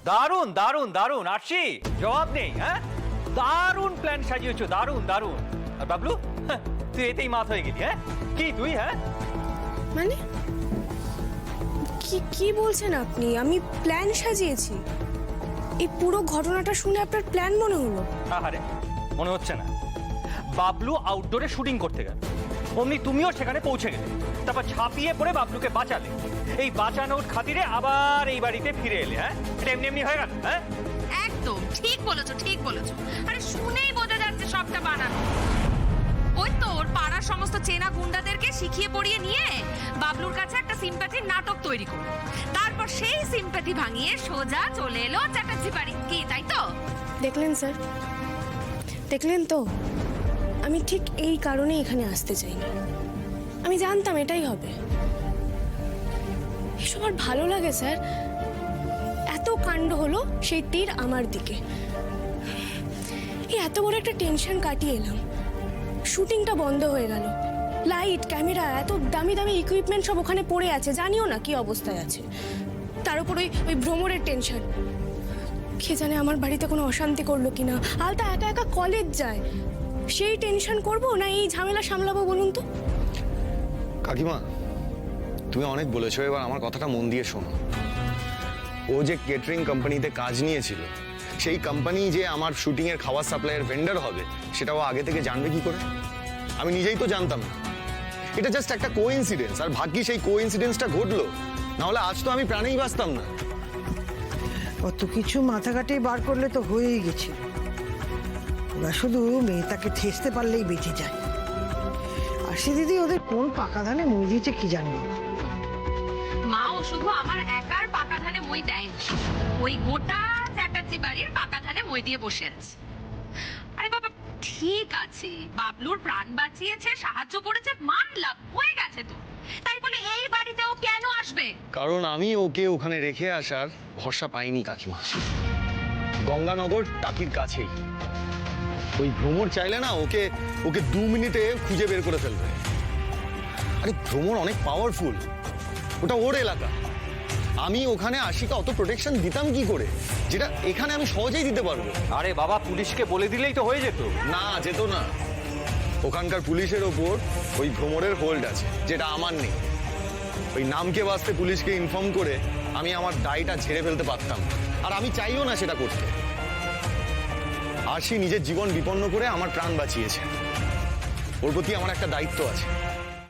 দারুণ দারুণ দারুণ আরশি, জবাব নেই। হ্যাঁ, দারুণ প্ল্যান সাজিয়েছো, দারুণ দারুণ। আর বাবলু, তুই এতেই মাত হয়ে গেলি। হ্যাঁ, কি তুই? হ্যাঁ মানে কি কি বলছেন আপনি? আমি প্ল্যান সাজিয়েছি? এই পুরো ঘটনাটা শুনে আপনার প্ল্যান মনে হলো? আরে মনে হচ্ছে না। বাবলু আউটডোরে শুটিং করতে গেল, অমনি তুমিও সেখানে পৌঁছে গেলে, তারপর ছাপিয়ে পড়ে বাবলুকে বাঁচালে। এই বাঁচানোর খাতিরে আবার এই বাড়িতে ফিরে এলে। হ্যাঁ, এটা এমনি এমনি হয়ে গেল? হ্যাঁ, একদম ঠিক বলেছো, ঠিক বলেছো। আরে শুনেই বোঝা যাচ্ছে সবটা বানানো। ওই তো ওর পাড়ার সমস্ত চেনা গুন্ডাদেরকে শিখিয়ে পড়িয়ে নিয়ে বাবলুর কাছে একটা সিম্প্যাথির নাটক তৈরি করলো। তারপর সেই সিম্প্যাথি ভাঙিয়ে সোজা চলে এলো চ্যাটার্জি বাড়ি। কি তাই তো? দেখলেন স্যার, দেখলেন তো? আমি ঠিক এই কারণে এখানে আসতে চাইনি। আমি জানতাম এটাই হবে। এসব আর ভালো লাগে স্যার? এত কাণ্ড হলো, সেই তীর আমার দিকে। এই এত বড় একটা টেনশন কাটিয়ে এলাম, শুটিংটা বন্ধ হয়ে গেল। লাইট, ক্যামেরা, এত দামি দামি ইকুইপমেন্ট সব ওখানে পড়ে আছে, জানিও না কি অবস্থায় আছে। তার উপর ওই ভ্রমণের টেনশন। কে জানে আমার বাড়িতে কোনো অশান্তি করলো কিনা। আলতা একা একা কলেজ যায়, সেই টেনশন করবো না এই ঝামেলা সামলাবো বলুন তো? কাকিমা, তুমি অনেক বলেছো, এবার আমার কথাটা মন দিয়ে শোনো। ও যে কেটারিং কোম্পানিতে কাজ নিয়েছিল, সেই কোম্পানি যে আমার শুটিং এর খাবার সাপ্লাইয়ের ভেন্ডার হবে, সেটা ও আগে থেকে জানবে কি করে? আমি নিজেই তো জানতাম না। এটা জাস্ট একটা কোইন্সিডেন্স, আর ভাগ্যি সেই কোইন্সিডেন্সটা ঘটলো, না হলে আজ তো আমি প্রাণেই বাঁচতাম না। অত কিছু মাথা কাটিয়ে বার করলে তো হয়েই গেছিল। ওরা শুধু মেয়েটাকে ঠেসতে পারলেই বেঁচে যায়। আর সে দিদি ওদের কোন পাকা ধানে মুই দিয়েছে কি জানবো। মাও শুধু আমার একার পাকা ধানে মই দেয়, ওই গোটা চ্যাটার্জি বাড়ির পাকা ধানে মই দিয়ে বসে আছে। আরে বাবা ঠিক আছে, বাবলুর প্রাণ বাঁচিয়েছে, সাহায্য করেছে, মানলাম, হয়ে গেছে তো। তাই বলে এই বাড়িতে ও কেন আসবে? কারণ আমি ওকে ওখানে রেখে আসার ভরসা পাইনি কাকিমা। গঙ্গানগর টাকির কাছেই। ওই ভ্রমর চাইলে না ওকে ওকে 2 মিনিটে খুঁজে বের করে ফেলবে। আরে ভ্রমর অনেক পাওয়ারফুল, ওটা ওর এলাকা। আমি ওখানে আশিকা অত প্রোটেকশন দিতাম কি করে, যেটা এখানে আমি সহজেই দিতে পারবো। আরে বাবা, পুলিশকে বলে দিলেই তো হয়ে যেত। না, যেত না। ওখানকার পুলিশের ওপর ওই ভ্রমরের হোল্ড আছে, যেটা আমার নেই। ওই নামকে বাঁচতে পুলিশকে ইনফর্ম করে আমি আমার দায়টা ঝেড়ে ফেলতে পারতাম, আর আমি চাইও না সেটা করতে। আশি নিজের জীবন বিপন্ন করে আমার প্রাণ বাঁচিয়েছে, ওর প্রতি আমার একটা দায়িত্ব আছে।